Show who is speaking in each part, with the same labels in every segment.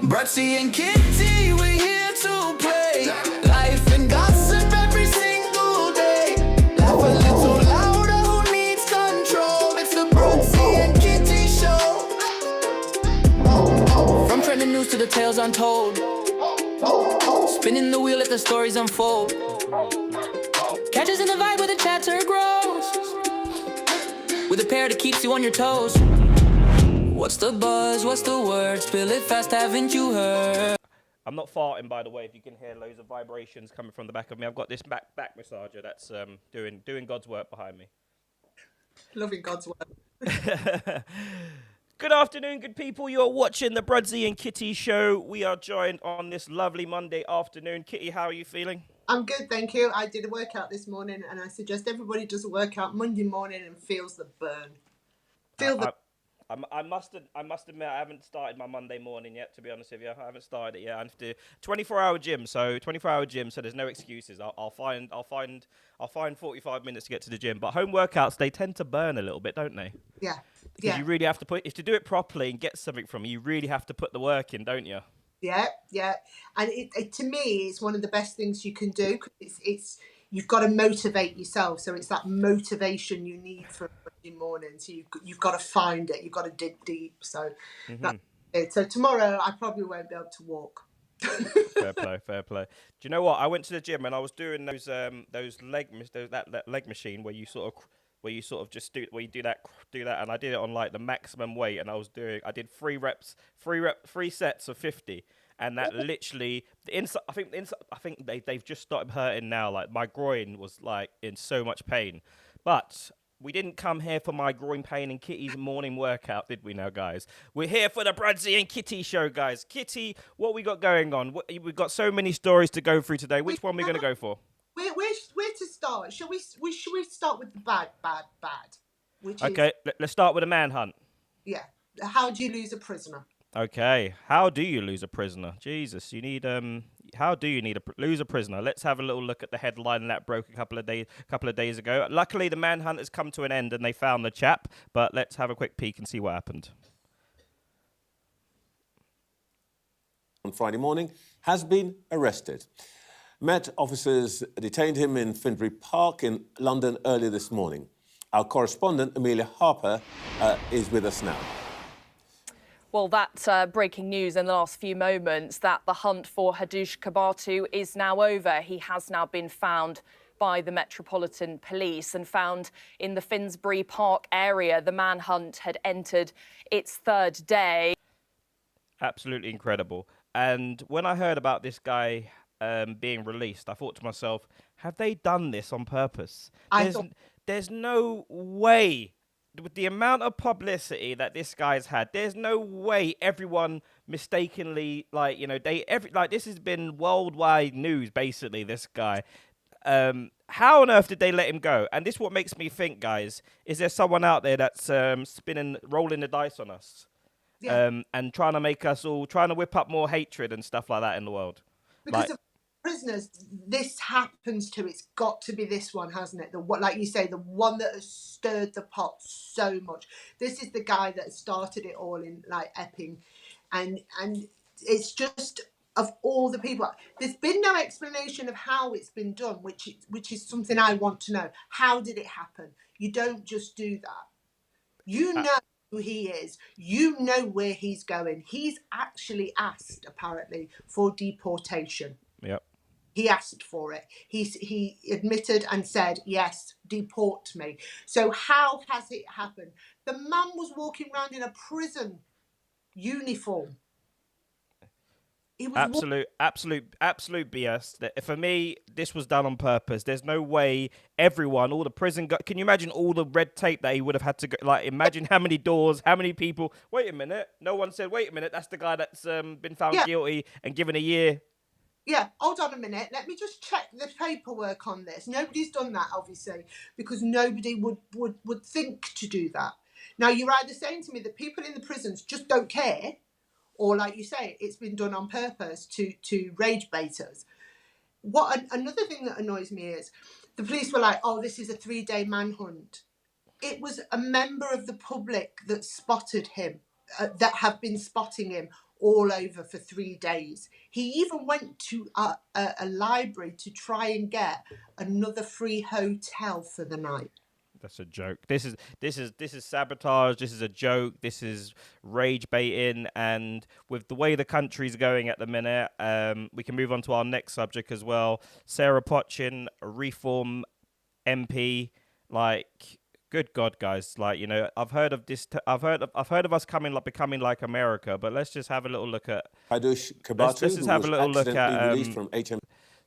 Speaker 1: Bruddc and Kitty, we're here to play. Life and gossip every single day. Laugh a little louder, who needs control? It's the Bruddc and Kitty Show. From trending news to the tales untold. Spinning the wheel, let the stories unfold. Catch us in the vibe where the chatter grows. With a pair that keeps you on your toes. What's the buzz? What's the word? Spill it fast, haven't you heard?
Speaker 2: I'm not farting, by the way, if you can hear loads of vibrations coming from the back of me. I've got this back massager that's doing God's work behind me.
Speaker 3: Loving God's work.
Speaker 2: Good afternoon, good people. You're watching the Bruddc and Kitty Show. We are joined on this lovely Monday afternoon. Kitty, how are you feeling?
Speaker 3: I'm good, thank you. I did a workout this morning, and I suggest everybody does a workout Monday morning and feels the burn.
Speaker 2: I must admit I haven't started my Monday morning yet. To be honest with you, I haven't started it yet. I have to 24-hour gym, so there's no excuses. I'll find 45 minutes to get to the gym. But home workouts, they tend to burn a little bit, don't they?
Speaker 3: Yeah.
Speaker 2: Because you really have to if to do it properly and get something from you really have to put the work in, don't you?
Speaker 3: Yeah. And it to me, it's one of the best things you can do. It's you've got to motivate yourself. So it's that motivation you need for Monday morning. So you've got to find it. You've got to dig deep. So that's it. So tomorrow I probably won't be able to walk.
Speaker 2: Fair play. Do you know what? I went to the gym and I was doing those that leg machine where you sort of just do that, and I did it on like the maximum weight, and I did 3 sets of 50. And that literally, I think they've just started hurting now. Like my groin was like in so much pain, but we didn't come here for my groin pain and Kitty's morning workout, did we? Now, guys, we're here for the Bruddc and Kitty Show, guys. Kitty, what we got going on? We've got so many stories to go through today. Which one are we going to go for?
Speaker 3: Where to start? Shall we start with the bad?
Speaker 2: Let's start with a manhunt.
Speaker 3: Yeah. How do you lose a prisoner?
Speaker 2: Okay, how do you lose a prisoner? Jesus, you need how do you lose a prisoner? Let's have a little look at the headline that broke a couple of days ago. Luckily, the manhunt has come to an end and they found the chap. But let's have a quick peek and see what happened.
Speaker 4: On Friday morning, has been arrested. Met officers detained him in Finsbury Park in London earlier this morning. Our correspondent Amelia Harper is with us now.
Speaker 5: Well, that's breaking news in the last few moments that the hunt for Bruddc Kitty is now over. He has now been found by the Metropolitan Police and found in the Finsbury Park area. The manhunt had entered its 3rd day. Absolutely incredible.
Speaker 2: And when I heard about this guy being released, I thought to myself, have they done this on purpose? There's no way. With the amount of publicity that this guy's had, there's no way everyone mistakenly, this has been worldwide news, basically, this guy. How on earth did they let him go? And this is what makes me think, guys, is there someone out there that's rolling the dice on us?
Speaker 3: Yeah.
Speaker 2: And trying to whip up more hatred and stuff like that in the world?
Speaker 3: Because of prisoners, this happens to. It's got to be this one, hasn't it? Like you say, the one that has stirred the pot so much. This is the guy that started it all in like Epping, and it's just of all the people. There's been no explanation of how it's been done, which is something I want to know. How did it happen? You don't just do that. You know who he is. You know where he's going. He's actually asked, apparently, for deportation.
Speaker 2: Yep.
Speaker 3: He asked for it. He admitted and said, yes, deport me. So how has it happened? The man was walking around in a prison uniform.
Speaker 2: Absolute BS. For me, this was done on purpose. There's no way all the prison... Can you imagine all the red tape that he would have had to go... Like, imagine how many doors, how many people... Wait a minute. No one said, wait a minute, that's the guy that's been found guilty and given a year...
Speaker 3: Yeah, hold on a minute. Let me just check the paperwork on this. Nobody's done that, obviously, because nobody would think to do that. Now, you're either saying to me that people in the prisons just don't care, or like you say, it's been done on purpose to rage bait us. Another thing that annoys me is the police were like, oh, this is a 3-day manhunt. It was a member of the public that spotted him, that have been spotting him all over for 3 days. He even went to a library to try and get another free hotel for the night.
Speaker 2: That's a joke. This is sabotage. This is a joke. This is rage baiting. And with the way the country's going at the minute, we can move on to our next subject as well. Sarah Pochin, a Reform MP. Like, good God, guys! Like, you know, I've heard of this. I've heard of us becoming like America. But let's just have a little look at.
Speaker 4: Hadush Kabatu,
Speaker 2: Let's just have a little look at
Speaker 4: released from HM.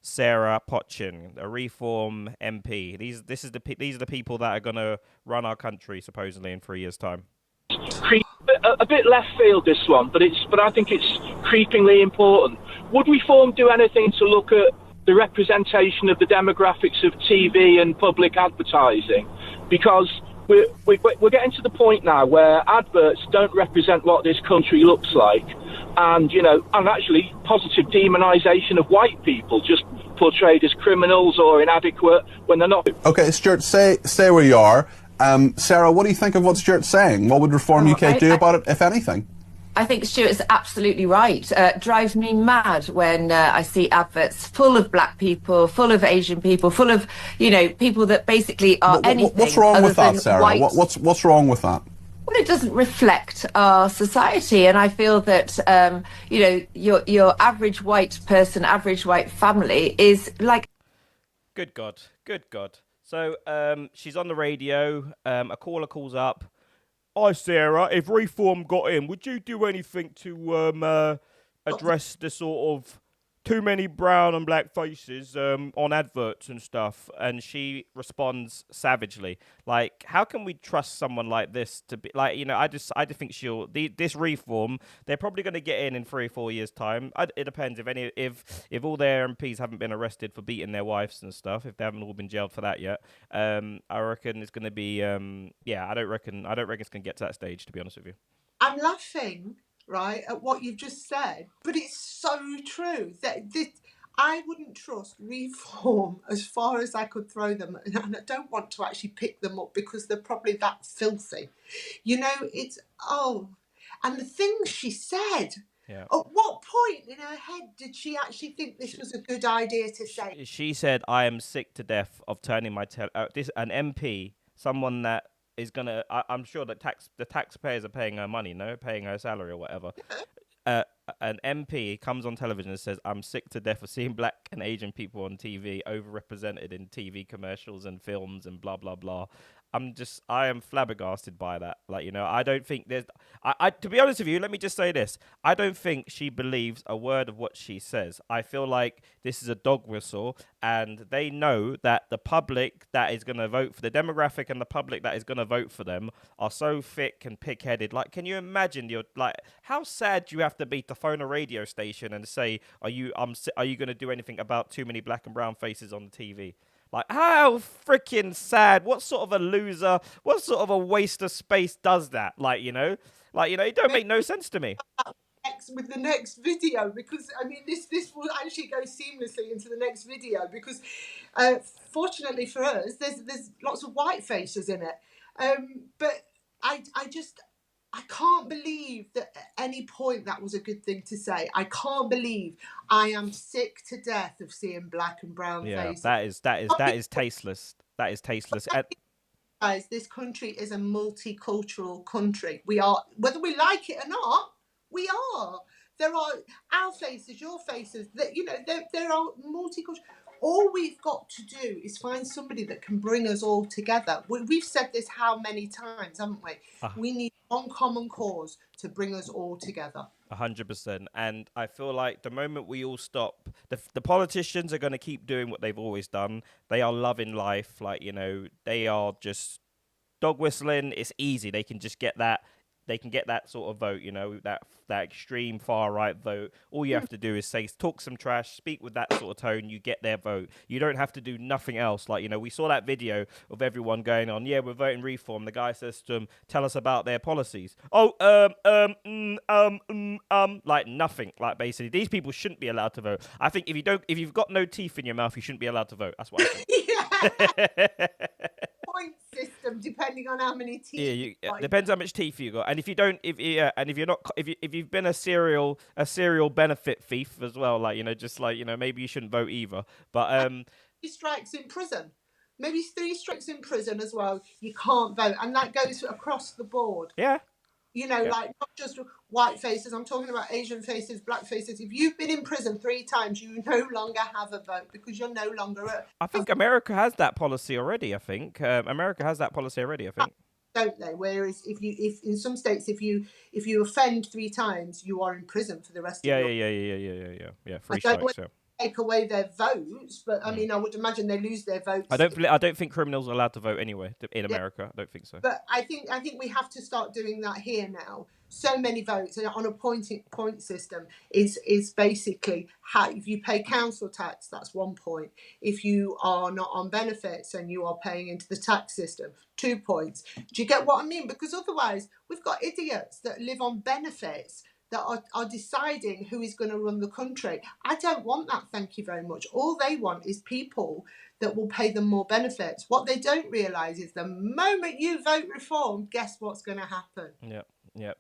Speaker 2: Sarah Pochin, a Reform MP. These are the people that are going to run our country supposedly in 3 years' time.
Speaker 6: A bit left field, this one, but I think it's creepingly important. Would Reform do anything to look at the representation of the demographics of TV and public advertising? Because we're getting to the point now where adverts don't represent what this country looks like, and actually positive demonisation of white people, just portrayed as criminals or inadequate when they're not.
Speaker 7: Okay, Stuart, stay where you are. Sarah, what do you think of what Stuart's saying? What would Reform UK do about it, if anything?
Speaker 8: I think Stuart's absolutely right. Drives me mad when I see adverts full of black people, full of Asian people, full of, people that basically are anything.
Speaker 7: What's wrong with that, Sarah?
Speaker 8: White.
Speaker 7: What's wrong with that?
Speaker 8: Well, it doesn't reflect our society, and I feel that your average white person, average white family is like.
Speaker 2: Good God. So she's on the radio. A caller calls up. Hi, Sarah. If Reform got in, would you do anything to address the sort of too many brown and black faces on adverts and stuff? And she responds savagely, like, how can we trust someone like this to be like, I just think this Reform, they're probably going to get in 3 or 4 years time. It depends if all their MPs haven't been arrested for beating their wives and stuff, if they haven't all been jailed for that yet. I reckon it's going to be I don't reckon it's going to get to that stage, to be honest with you.
Speaker 3: I'm laughing, right, at what you've just said, but it's so true that I wouldn't trust Reform as far as I could throw them, and I don't want to actually pick them up because they're probably that filthy. And the things she said. Yeah. At what point in her head did she actually think this was a good idea to say?
Speaker 2: She said, "I am sick to death of turning my an MP, someone that is gonna. I'm sure that the taxpayers are paying her money, paying her salary or whatever. An MP comes on television and says, "I'm sick to death of seeing black and Asian people on TV, overrepresented in TV commercials and films and blah blah blah." I am flabbergasted by that. I don't think there's. To be honest with you, let me just say this: I don't think she believes a word of what she says. I feel like this is a dog whistle, and they know that the public that is going to vote for the demographic and the public that is going to vote for them are so thick and pig-headed. Like, can you imagine? How sad do you have to be to phone a radio station and say, "Are you going to do anything about too many black and brown faces on the TV?" Like, how freaking sad. What sort of a loser, what sort of a waste of space does that? It don't make no sense to me.
Speaker 3: With the next video, because this will actually go seamlessly into the next video, because fortunately for us there's lots of white faces in it, but I can't believe that at any point that was a good thing to say. I can't believe I am sick to death of seeing black and brown faces. That is tasteless.
Speaker 2: That is tasteless.
Speaker 3: Guys, this country is a multicultural country. We are, whether we like it or not, we are. There are our faces, your faces. There are multicultural. All we've got to do is find somebody that can bring us all together. We've said this how many times, haven't we? We need one common cause to bring us all together.
Speaker 2: 100%. And I feel like the moment we all stop, the politicians are going to keep doing what they've always done. They are loving life. They are just dog whistling. It's easy. They can just get that. They can get that sort of vote, that extreme far right vote. All you have to do is talk some trash, speak with that sort of tone, you get their vote. You don't have to do nothing else. We saw that video of everyone going on, yeah, we're voting Reform. The guy says to them, tell us about their policies. Nothing. Basically, these people shouldn't be allowed to vote. I think if you've got no teeth in your mouth, you shouldn't be allowed to vote. That's what I think.
Speaker 3: point system depending on how many teeth.
Speaker 2: Yeah, depends how much teeth you got, and if you don't, if you're not, if you've been a serial benefit thief as well, like just like maybe you shouldn't vote either. But
Speaker 3: 3 strikes in prison, maybe 3 strikes in prison as well. You can't vote, and that goes across the board.
Speaker 2: Yeah.
Speaker 3: Like not just white faces. I'm talking about Asian faces, black faces. If you've been in prison 3 times, you no longer have a vote because you're no longer.
Speaker 2: I think America has that policy already. I think America has that policy already. I think.
Speaker 3: Don't they? Whereas if in some states, if you offend 3 times, you are in prison for the rest of your life.
Speaker 2: Yeah. 3 strikes.
Speaker 3: Take away their votes, but I mean, I would imagine they lose their votes.
Speaker 2: I don't think criminals are allowed to vote anyway in America. I don't think so.
Speaker 3: But I think we have to start doing that here now. So many votes on a point system is basically how, if you pay council tax, that's 1 point. If you are not on benefits and you are paying into the tax system, 2 points. Do you get what I mean? Because otherwise, we've got idiots that live on benefits that are deciding who is going to run the country. I don't want that, thank you very much. All they want is people that will pay them more benefits. What they don't realise is the moment you vote reform, guess what's going to happen?
Speaker 2: Yep.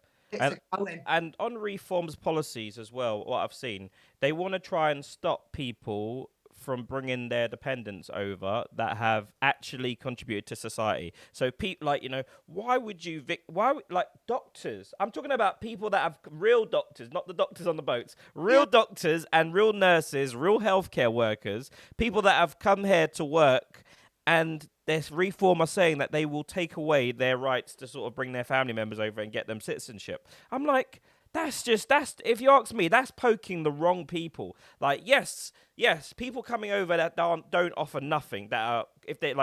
Speaker 2: And on reforms policies as well, what I've seen, they want to try and stop people from bringing their dependents over that have actually contributed to society. So people why would doctors? I'm talking about people that have real doctors, not the doctors on the boats, real doctors and real nurses, real healthcare workers, people that have come here to work, and this reform are saying that they will take away their rights to sort of bring their family members over and get them citizenship. I'm like, that's if you ask me, that's poking the wrong people. Like, yes, people coming over that don't offer nothing, that are, if they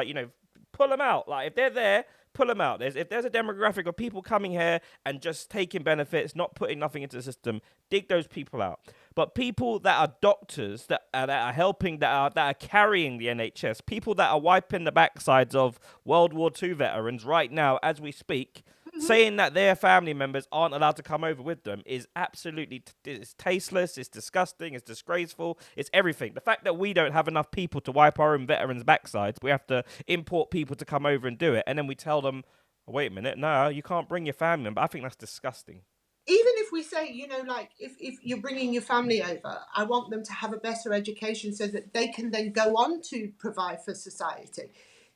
Speaker 2: pull them out. Like, if they're there, pull them out. If there's a demographic of people coming here and just taking benefits, not putting nothing into the system, dig those people out. But people that are doctors, that are helping, that are carrying the NHS, people that are wiping the backsides of World War II veterans right now as we speak, saying that their family members aren't allowed to come over with them is absolutely it's tasteless, it's disgusting, it's disgraceful, it's everything. The fact that we don't have enough people to wipe our own veterans' backsides, we have to import people to come over and do it, and then we tell them, oh, wait a minute, no, you can't bring your family member. I think that's disgusting.
Speaker 3: Even if we say, if you're bringing your family over, I want them to have a better education so that they can then go on to provide for society.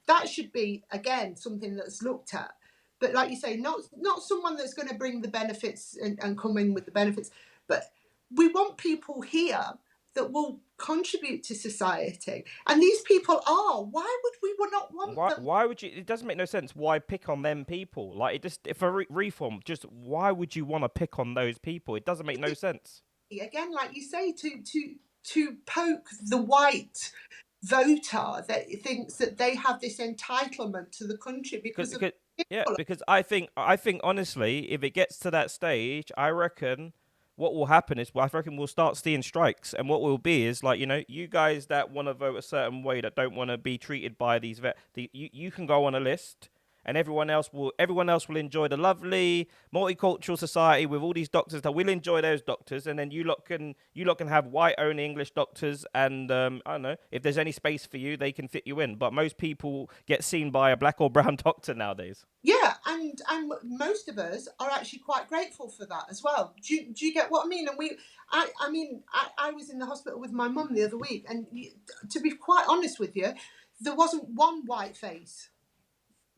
Speaker 3: That should be, again, something that's looked at. But like you say, not someone that's going to bring the benefits and come in with the benefits. But we want people here that will contribute to society. And these people are. Why would we not want them?
Speaker 2: Why would you? It doesn't make no sense. Why pick on them people? Like, if a reform, just why would you want to pick on those people? It doesn't make no sense.
Speaker 3: Again, like you say, to poke the white voter that thinks that they have this entitlement to the country because
Speaker 2: I think honestly, if it gets to that stage, I reckon what will happen is, we'll start seeing strikes, and what will be is you guys that want to vote a certain way, that don't want to be treated by these you can go on a list, and everyone else will enjoy the lovely multicultural society with all these doctors that will enjoy those doctors, and then you lot can have white only English doctors, and I don't know, if there's any space for you, they can fit you in. But most people get seen by a black or brown doctor nowadays.
Speaker 3: Yeah, and most of us are actually quite grateful for that as well. Do you get what I mean? And I was in the hospital with my mum the other week, and to be quite honest with you, there wasn't one white face.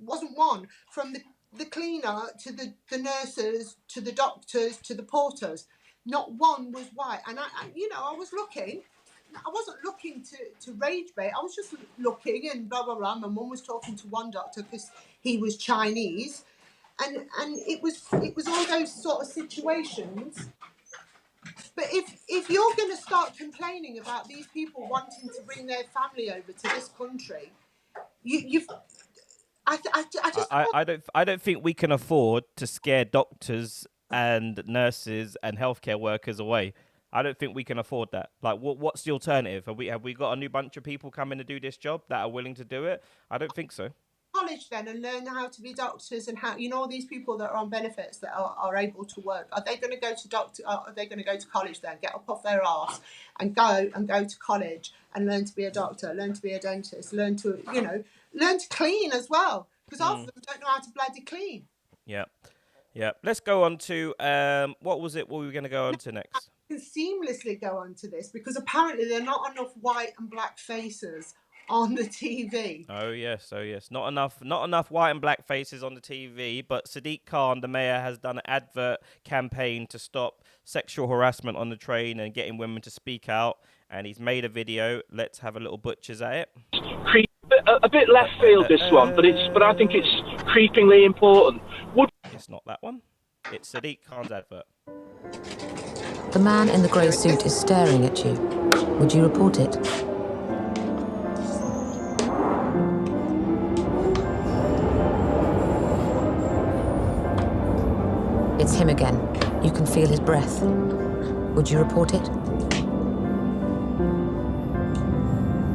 Speaker 3: Wasn't one, from the cleaner to the nurses to the doctors to the porters. Not one was white. And I was looking. I wasn't looking to rage bait. I was just looking and blah blah blah. My mum was talking to one doctor because he was Chinese, and it was all those sort of situations. But if you're going to start complaining about these people wanting to bring their family over to this country,
Speaker 2: I don't think we can afford to scare doctors and nurses and healthcare workers away. I don't think we can afford that. Like, what's the alternative? Have we got a new bunch of people coming to do this job that are willing to do it? I don't think so.
Speaker 3: College then and learn how to be doctors, and how all these people that are on benefits that are able to work, are they going to go to are they going to go to college then, get up off their arse and go to college and learn to be a doctor, learn to be a dentist, learn learn to clean as well, because half of
Speaker 2: Mm.
Speaker 3: them don't know how to bloody clean.
Speaker 2: Yeah. Yeah. Let's go on to what was it? What were we going to go on to next?
Speaker 3: Can seamlessly go on to this because apparently there are not enough white and black faces on the TV.
Speaker 2: Oh yes, not enough white and black faces on the TV. But Sadiq Khan, the mayor, has done an advert campaign to stop sexual harassment on the train and getting women to speak out. And he's made a video. Let's have a little butchers at it.
Speaker 6: A bit left field this one, but I think it's creepingly important.
Speaker 2: It's not that one. It's Sadiq Khan's advert.
Speaker 9: The man in the grey suit is staring at you. Would you report it? It's him again. You can feel his breath. Would you report it?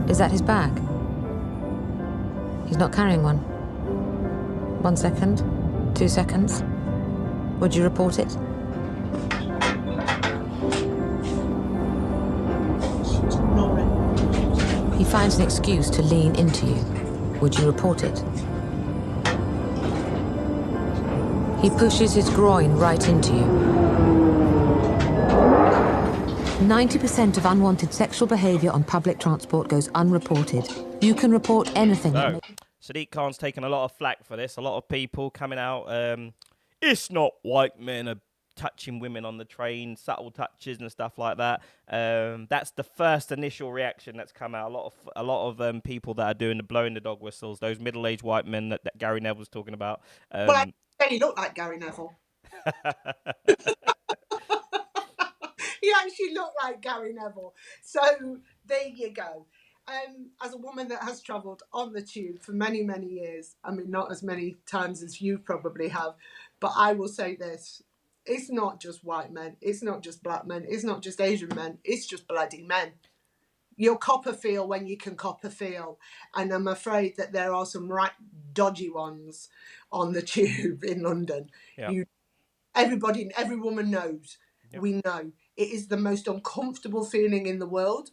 Speaker 9: Is that his bag? He's not carrying one. 1 second. 2 seconds. Would you report it? He finds an excuse to lean into you. Would you report it? He pushes his groin right into you. 90% of unwanted sexual behaviour on public transport goes unreported. You can report anything.
Speaker 2: So, Sadiq Khan's taken a lot of flack for this. A lot of people coming out. It's not white men are touching women on the train, subtle touches and stuff like that. That's the first initial reaction that's come out. A lot of people that are doing the blowing the dog whistles. Those middle-aged white men that Gary Neville's talking about.
Speaker 3: Well, I actually look like Gary Neville. He actually looked like Gary Neville. So there you go. As a woman that has travelled on the tube for many, many years, I mean, not as many times as you probably have, but I will say this. It's not just white men. It's not just black men. It's not just Asian men. It's just bloody men. You'll cop a feel when you can cop a feel. And I'm afraid that there are some right dodgy ones on the tube in London.
Speaker 2: Yeah.
Speaker 3: Every woman knows.
Speaker 2: Yeah.
Speaker 3: We know. It is the most uncomfortable feeling in the world,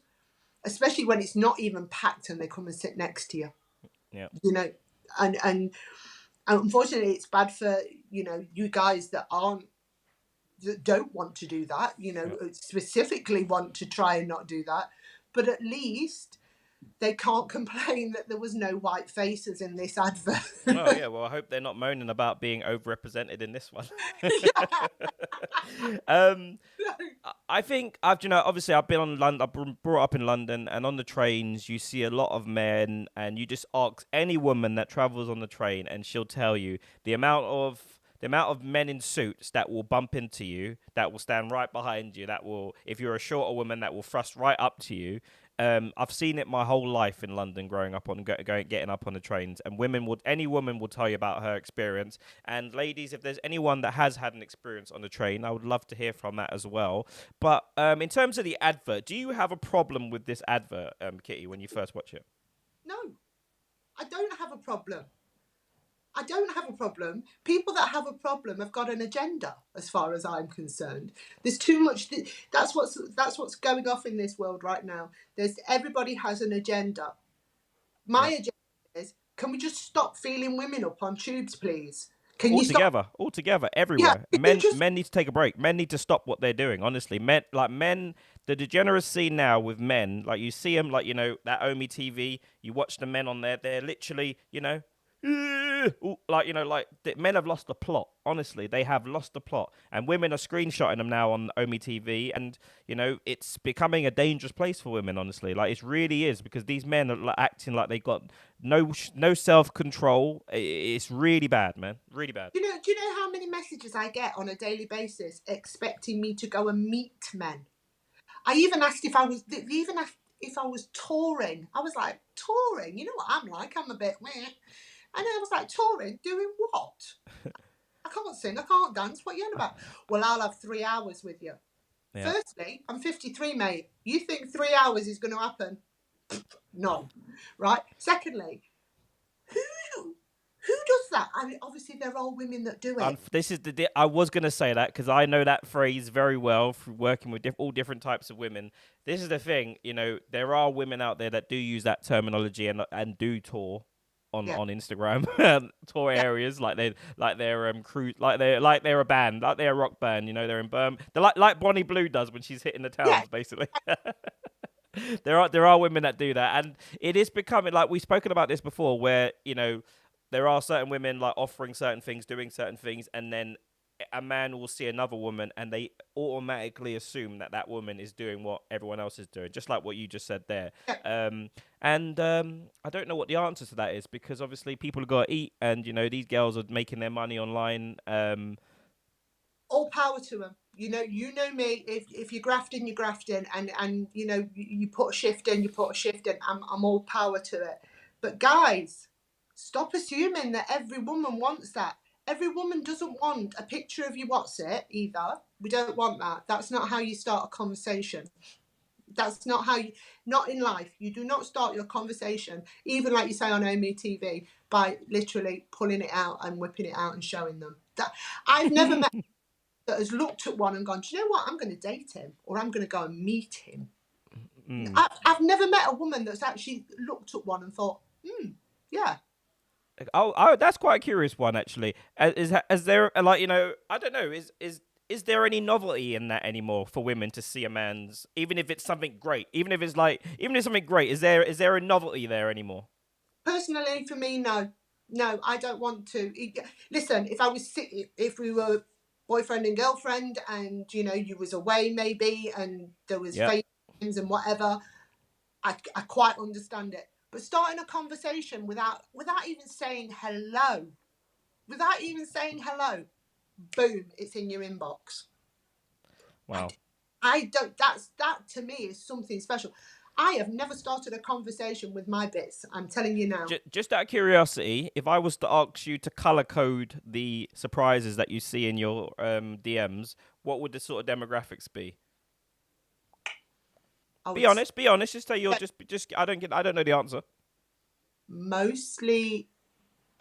Speaker 3: especially when it's not even packed and they come and sit next to you.
Speaker 2: Yeah.
Speaker 3: You know, and unfortunately it's bad for, you know, you guys that don't want to do that, you know, specifically want to try and not do that. But at least they can't complain that there was no white faces in this advert.
Speaker 2: Oh yeah, well I hope they're not moaning about being overrepresented in this one. I think obviously I've been on London. I've been brought up in London, and on the trains you see a lot of men, and you just ask any woman that travels on the train, and she'll tell you the amount of men in suits that will bump into you, that will stand right behind you, that will, if you're a shorter woman, that will thrust right up to you. I've seen it my whole life in London, growing up on getting up on the trains, and any woman will tell you about her experience. And ladies, if there's anyone that has had an experience on the train, I would love to hear from that as well. But in terms of the advert, do you have a problem with this advert, Kitty, when you first watch it?
Speaker 3: No, I don't have a problem. I don't have a problem. People that have a problem have got an agenda, as far as I'm concerned. There's too much. That's what's going off in this world right now. Everybody has an agenda. My agenda is: can we just stop feeling women up on tubes, please? Can you stop?
Speaker 2: Altogether, everywhere.
Speaker 3: Yeah,
Speaker 2: men need to take a break. Men need to stop what they're doing. Honestly, men, the degeneracy now with men, like you see them, like, you know, that Omi TV. You watch the men on there. They're literally, you know. Men have lost the plot. Honestly, they have lost the plot, and women are screenshotting them now on Omi TV, and you know it's becoming a dangerous place for women. Honestly, like it really is, because these men are acting like they got no self-control. It's really bad, man. Really bad.
Speaker 3: Do you know how many messages I get on a daily basis expecting me to go and meet men? I even asked if I was touring. I was like, touring? You know what I'm like? I'm a bit meh. And I was like, touring? Doing what? I can't sing, I can't dance. What are you on about? Well, I'll have 3 hours with you. Yeah. Firstly, I'm 53, mate. You think 3 hours is going to happen? No. Right? Secondly, who does that? I mean, obviously, they're all women that do it.
Speaker 2: I was going to say that because I know that phrase very well from working with all different types of women. This is the thing, you know, there are women out there that do use that terminology and do tour. on
Speaker 3: Yeah.
Speaker 2: Instagram tour areas like they're cruise like they're a band, like they're a rock band, you know, they're in Birmingham. They're like Bonnie Blue does when she's hitting the towns,
Speaker 3: Yeah.
Speaker 2: basically. There are women that do that, and it is becoming, like, we've spoken about this before, where, you know, there are certain women like offering certain things, doing certain things, and then a man will see another woman and they automatically assume that that woman is doing what everyone else is doing, just like what you just said there. I don't know what the answer to that is, because obviously people have got to eat, and, you know, these girls are making their money online.
Speaker 3: All power to them. You know me. If you're grafting, you're grafting, and you know you put a shift in, you put a shift in. I'm all power to it. But guys, stop assuming that every woman wants that. Every woman doesn't want a picture of you WhatsApp either. We don't want that. That's not how you start a conversation. That's not how you, not in life. You do not start your conversation, even like you say on OME by literally pulling it out and whipping it out and showing them. That I've never met that has looked at one and gone, do you know what? I'm going to date him, or I'm going to go and meet him. I've never met a woman that's actually looked at one and thought, yeah.
Speaker 2: Oh, that's quite a curious one, actually. Is there, like, you know, I don't know, is there any novelty in that anymore for women to see a man's, even if it's something great, even if it's something great, is there a novelty there anymore?
Speaker 3: Personally, for me, no, I don't want to. Listen, if we were boyfriend and girlfriend, and you know you was away maybe, and there was FaceTimes and whatever, I quite understand it. But starting a conversation without even saying hello, boom, it's in your inbox.
Speaker 2: Wow.
Speaker 3: I don't. That to me is something special. I have never started a conversation with my bits. I'm telling you now.
Speaker 2: Just out of curiosity, if I was to ask you to color code the surprises that you see in your DMs, what would the sort of demographics be? Be honest. Just say you're just. I don't know the answer.
Speaker 3: Mostly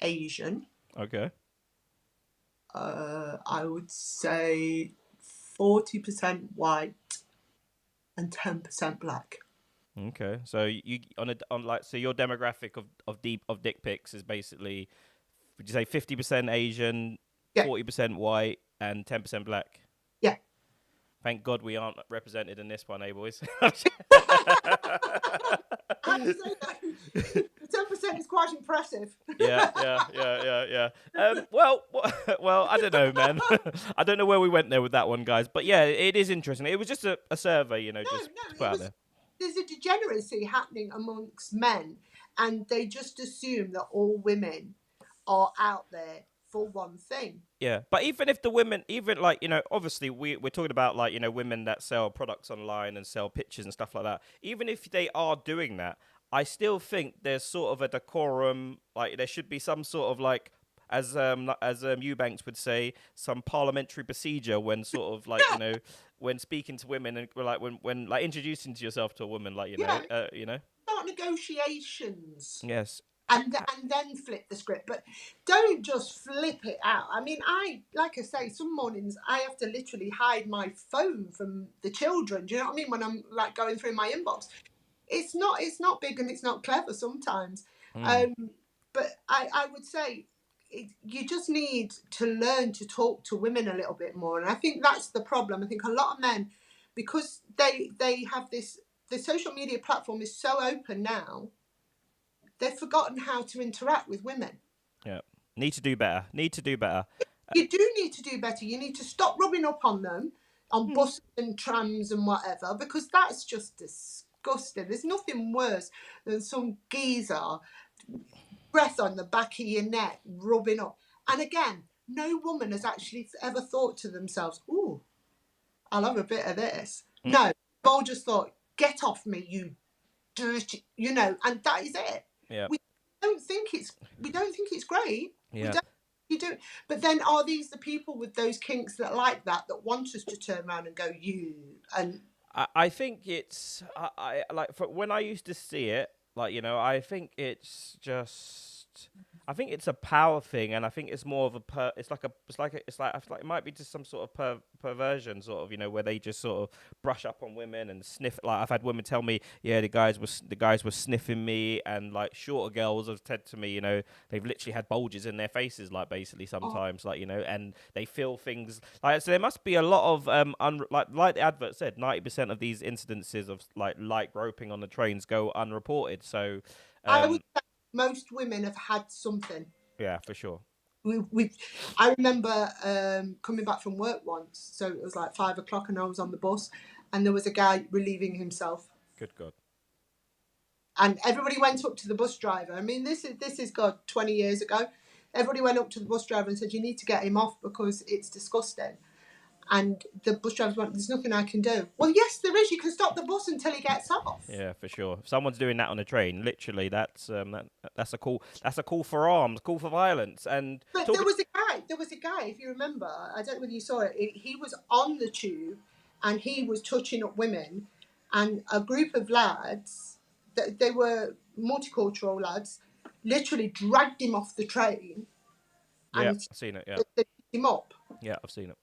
Speaker 3: Asian.
Speaker 2: Okay.
Speaker 3: I would say 40% white and 10% black.
Speaker 2: Okay, so you so your demographic of dick pics is basically, would you say 50% Asian, 40% white, and 10% black?
Speaker 3: Yeah.
Speaker 2: Thank God we aren't represented in this one, eh, boys?
Speaker 3: I have to say that 10% is quite impressive.
Speaker 2: Yeah. Well, I don't know, man. I don't know where we went there with that one, guys. But yeah, it is interesting. It was just a survey, you know, just to put out there.
Speaker 3: There's a degeneracy happening amongst men, and they just assume that all women are out there for one thing.
Speaker 2: Yeah, but even if the women, even like, you know, obviously we're talking about, like, you know, women that sell products online and sell pictures and stuff like that. Even if they are doing that, I still think there's sort of a decorum, like there should be some sort of, like, as Eubanks would say, some parliamentary procedure when sort of, like, you know, when speaking to women, and like when like introducing to yourself to a woman, like, you know,
Speaker 3: Start negotiations.
Speaker 2: Yes.
Speaker 3: And then flip the script, but don't just flip it out. I mean, like I say, some mornings I have to literally hide my phone from the children. Do you know what I mean? When I'm like going through my inbox, it's not big and it's not clever sometimes. But I would say you just need to learn to talk to women a little bit more, and I think that's the problem. I think a lot of men, because they have this, the social media platform is so open now, they've forgotten how to interact with women.
Speaker 2: Yeah. Need to do better. You
Speaker 3: do need to do better. You need to stop rubbing up on them, on buses and trams and whatever, because that's just disgusting. There's nothing worse than some geezer, breath on the back of your neck, rubbing up. And again, no woman has actually ever thought to themselves, ooh, I'll have a bit of this. No, they've all just thought, get off me, you dirty, you know, and that is it.
Speaker 2: Yeah.
Speaker 3: We don't think it's great.
Speaker 2: Yeah.
Speaker 3: You do. But then are these the people with those kinks that like that want us to turn around and go, you? And
Speaker 2: I think it's, I like, when I used to see it, like, you know, I think it's just, I think it's a power thing, and I think it's more of a I feel like it might be just some sort of perversion, sort of, you know, where they just sort of brush up on women and sniff. Like, I've had women tell me, yeah, the guys were sniffing me, and like shorter girls have said to me, you know, they've literally had bulges in their faces, like basically sometimes, like, you know, and they feel things like. So there must be a lot of like the advert said, 90% of these incidences of like light groping on the trains go unreported. So
Speaker 3: I would say most women have had something.
Speaker 2: yeah, for sure.
Speaker 3: I remember coming back from work once, so it was like 5 o'clock, and I was on the bus, and there was a guy relieving himself.
Speaker 2: Good God.
Speaker 3: And everybody went up to the bus driver. I mean, this is God, 20 years ago. Everybody went up to the bus driver and said, you need to get him off because it's disgusting. And the bus driver went, there's nothing I can do. Well, yes, there is. You can stop the bus until he gets off.
Speaker 2: Yeah, for sure. If someone's doing that on a train, literally, that's a call. That's a call for arms, call for violence. And
Speaker 3: but there was a guy. If you remember, I don't know whether you saw it. He was on the tube, and he was touching up women, and a group of lads, they were multicultural lads, literally dragged him off the train.
Speaker 2: Yeah, I've seen it. Yeah,
Speaker 3: they picked him up.
Speaker 2: Yeah, I've seen it.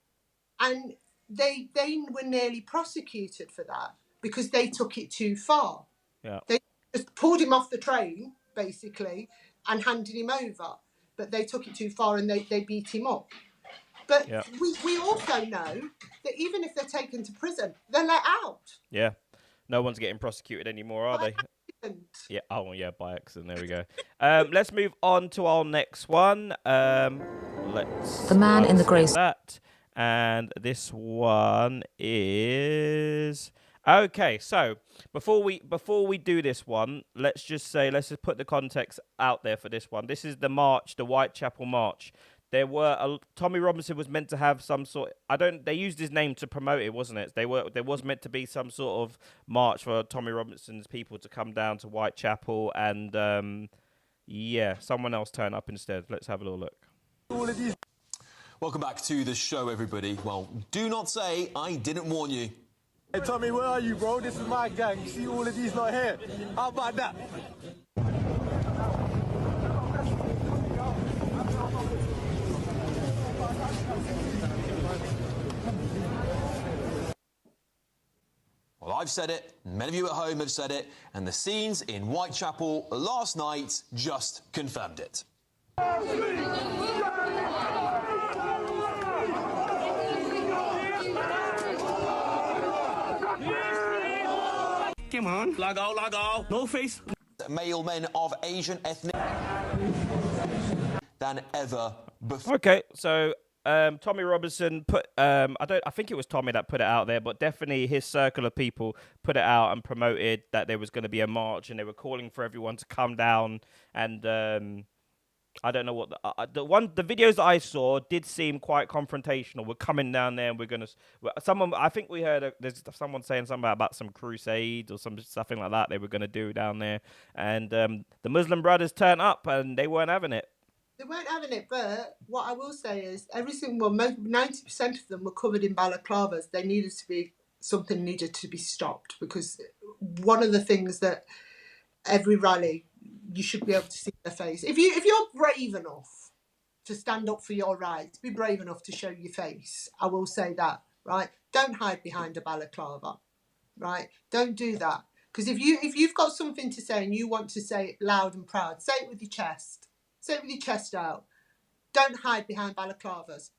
Speaker 3: And they were nearly prosecuted for that because they took it too far.
Speaker 2: Yeah.
Speaker 3: They just pulled him off the train, basically, and handed him over. But they took it too far and they beat him up. But
Speaker 2: yeah.
Speaker 3: we also know that even if they're taken to prison, they're let out.
Speaker 2: Yeah. No one's getting prosecuted anymore, are they?
Speaker 3: Accident.
Speaker 2: Yeah. Oh, yeah, by accident. There we go. Let's move on to our next one. Let's.
Speaker 9: The man in the grey.
Speaker 2: That. And this one is okay. So before we do this one, let's just put the context out there for this one. This is the march, the Whitechapel March. There were Tommy Robinson was meant to have some sort. They used his name to promote it, wasn't it? There was meant to be some sort of march for Tommy Robinson's people to come down to Whitechapel, and someone else turned up instead. Let's have a little look.
Speaker 10: Welcome back to the show, everybody. Well, do not say I didn't warn you.
Speaker 11: Hey, Tommy, where are you, bro? This is my gang. You see all of these not here? How about that?
Speaker 10: Well, I've said it, many of you at home have said it, and the scenes in Whitechapel last night just confirmed it.
Speaker 11: Come on, log out, no face.
Speaker 10: Male men of Asian ethnic than ever before.
Speaker 2: Okay, so Tommy Robinson put I think it was Tommy that put it out there, but definitely his circle of people put it out and promoted that there was going to be a march, and they were calling for everyone to come down. And I don't know what the videos that I saw did seem quite confrontational. We're coming down there and we're gonna. I think we heard there's someone saying something about some crusade or something like that they were gonna do down there, and the Muslim brothers turned up and they weren't having it.
Speaker 3: They weren't having it, but what I will say is 90% of them were covered in balaclavas. Something needed to be stopped, because one of the things that every rally, you should be able to see their face. If you're brave enough to stand up for your rights, be brave enough to show your face. I will say that, right? Don't hide behind a balaclava, right? Don't do that, because if you've got something to say and you want to say it loud and proud, say it with your chest. Say it with your chest out. Don't hide behind balaclavas.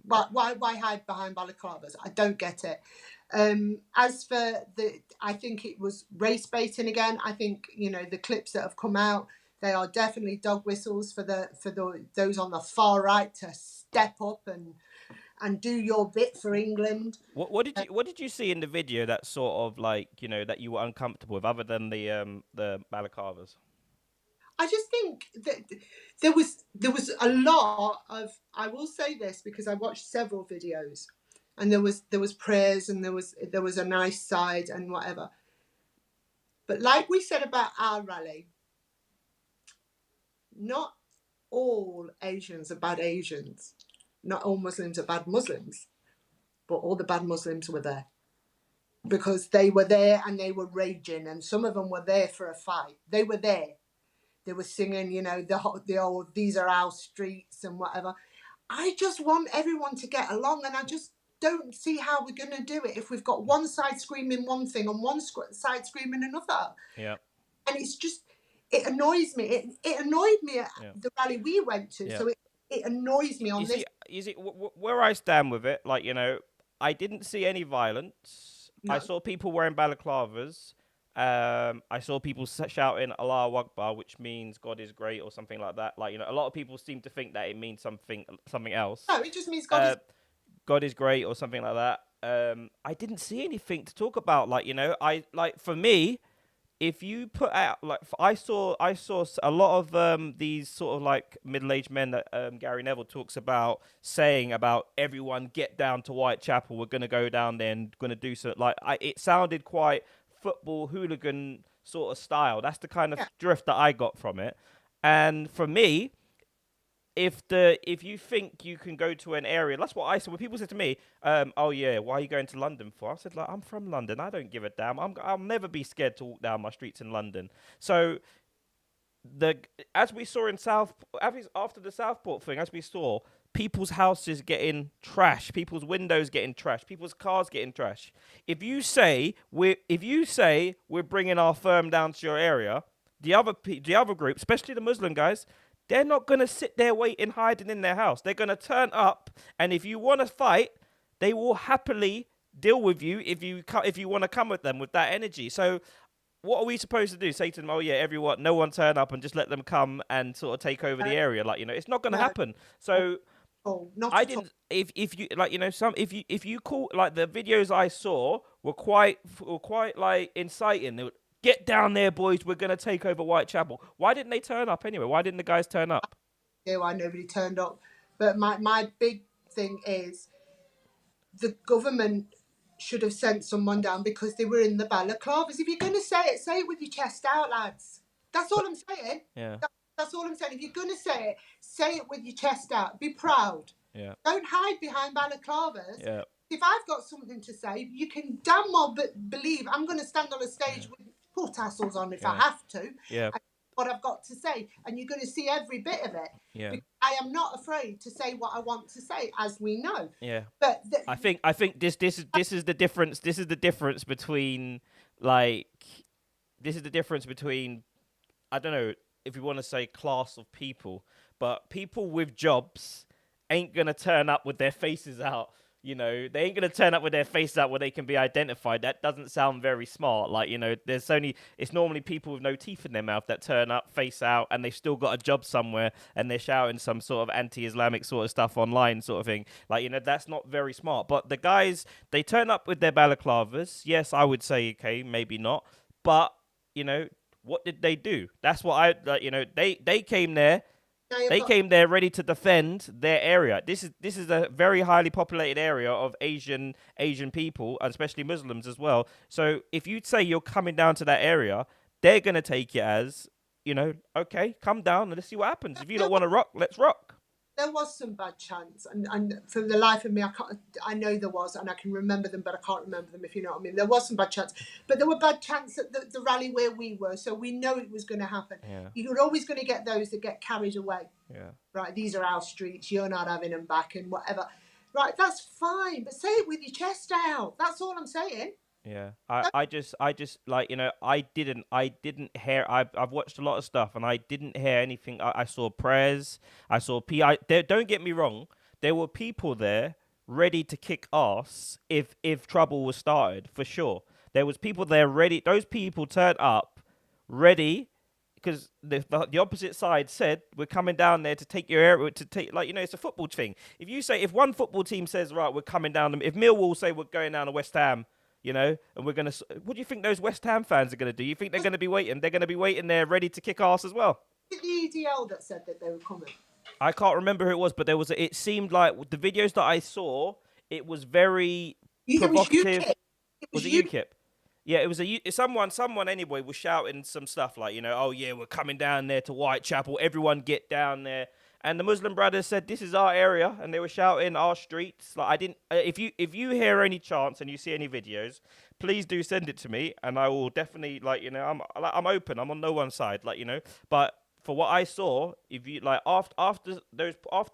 Speaker 3: Why hide behind balaclavas? I don't get it. As for I think it was race baiting again. I think, the clips that have come out, they are definitely dog whistles for those on the far right to step up and do your bit for England.
Speaker 2: What did you see in the video that sort of like, that you were uncomfortable with, other than the balaclavas?
Speaker 3: I just think that there was a lot of, I will say this because I watched several videos, and there was prayers, and there was a nice side and whatever. But like we said about our rally, not all Asians are bad Asians. Not all Muslims are bad Muslims, but all the bad Muslims were there because they were there and they were raging, and some of them were there for a fight. They were there. They were singing, you know, the old "These are our streets" and whatever. I just want everyone to get along, and I just don't see how we're going to do it if we've got one side screaming one thing and one side screaming another.
Speaker 2: Yeah.
Speaker 3: And it's just, it annoys me. It annoyed me at the rally we went to. So it annoys me on this.
Speaker 2: You see, where I stand with it, like, you know, I didn't see any violence. No. I saw people wearing balaclavas. I saw people shouting Allahu Akbar, which means God is great or something like that. Like, you know, a lot of people seem to think that it means something else.
Speaker 3: No, it just means
Speaker 2: God is great or something like that. I didn't see anything to talk about. Like, you know, for me, if you put out, like, I saw a lot of these sort of like middle-aged men that Gary Neville talks about, saying about everyone get down to Whitechapel. We're going to go down there and going to do so. Like, it sounded quite football hooligan sort of style. That's the kind of drift that I got from it. And for me, if you think you can go to an area, that's what I said. When people said to me, "Oh yeah, why are you going to London for?" I said, "Like, I'm from London. I don't give a damn. I'll never be scared to walk down my streets in London." So as we saw in after the Southport thing, as we saw people's houses getting trashed, people's windows getting trashed, people's cars getting trashed. If you say we're bringing our firm down to your area, the other group, especially the Muslim guys, they're not going to sit there waiting, hiding in their house. They're going to turn up, and if you want to fight, they will happily deal with you if you want to come with them with that energy. So what are we supposed to do? Say to them, "Oh yeah, no one turn up," and just let them come and sort of take over the area? Like, you know, it's not going to happen. So I didn't. If you like, you know, if you call, like, the videos I saw were quite like inciting. They would, "Get down there, boys. We're going to take over Whitechapel." Why didn't they turn up anyway? Why didn't the guys turn up?
Speaker 3: Yeah, why nobody turned up. But my big thing is the government should have sent someone down because they were in the balaclavas. If you're going to say it with your chest out, lads. That's all I'm saying.
Speaker 2: Yeah.
Speaker 3: That's all I'm saying. If you're going to say it with your chest out. Be proud.
Speaker 2: Yeah.
Speaker 3: Don't hide behind balaclavas.
Speaker 2: Yeah.
Speaker 3: If I've got something to say, you can damn well believe I'm going to stand on a stage with full tassels on if I have to.
Speaker 2: Yeah.
Speaker 3: What I've got to say, and you're going to see every bit of it.
Speaker 2: Yeah.
Speaker 3: I am not afraid to say what I want to say, as we know.
Speaker 2: Yeah.
Speaker 3: But
Speaker 2: I think this is the difference. This is the difference between, like, I don't know if you want to say class of people, but people with jobs ain't gonna turn up with their faces out. You know, they ain't going to turn up with their face out where they can be identified. That doesn't sound very smart. Like, you know, it's normally people with no teeth in their mouth that turn up, face out, and they've still got a job somewhere, and they're shouting some sort of anti-Islamic sort of stuff online sort of thing. Like, you know, that's not very smart. But the guys, they turn up with their balaclavas. Yes, I would say, okay, maybe not. But, you know, what did they do? That's what you know, they came there. They came there ready to defend their area. This is a very highly populated area of Asian people, and especially Muslims as well. So if you say you're coming down to that area, they're going to take it as, you know, okay, come down and let's see what happens. If you don't want to rock, let's rock.
Speaker 3: There was some bad chants, and for the life of me, I know there was, and I can remember them, but I can't remember them, if you know what I mean. There was some bad chants, but there were bad chants at the rally where we were, so we know it was going to happen.
Speaker 2: Yeah.
Speaker 3: You're always going to get those that get carried away.
Speaker 2: Yeah. Right,
Speaker 3: these are our streets, you're not having them back, and whatever. Right, that's fine, but say it with your chest out. That's all I'm saying.
Speaker 2: Yeah, I just like, you know, I didn't hear. I've watched a lot of stuff and I didn't hear anything. I saw prayers. I saw don't get me wrong. There were people there ready to kick ass if trouble was started, for sure. There was people there ready. Those people turned up ready because the opposite side said, "We're coming down there to take your area, to take," like, you know, it's a football thing. If one football team says, "Right, we're coming down," if Millwall say we're going down to West Ham, you know, and we're going to... What do you think those West Ham fans are going to do? You think they're going to be waiting? They're going to be waiting there ready to kick ass as well.
Speaker 3: Was it the EDL that said that they were coming?
Speaker 2: I can't remember who it was, but there was... It seemed like the videos that I saw, it was very provocative. Was it UKIP? Yeah, it was someone anyway was shouting some stuff like, you know, "Oh yeah, we're coming down there to Whitechapel. Everyone get down there." And the Muslim brothers said, "This is our area," and they were shouting our streets. Like, I didn't. If you hear any chants and you see any videos, please do send it to me, and I will definitely, like, you know, I'm open. I'm on no one's side, like, you know. But for what I saw, if you like after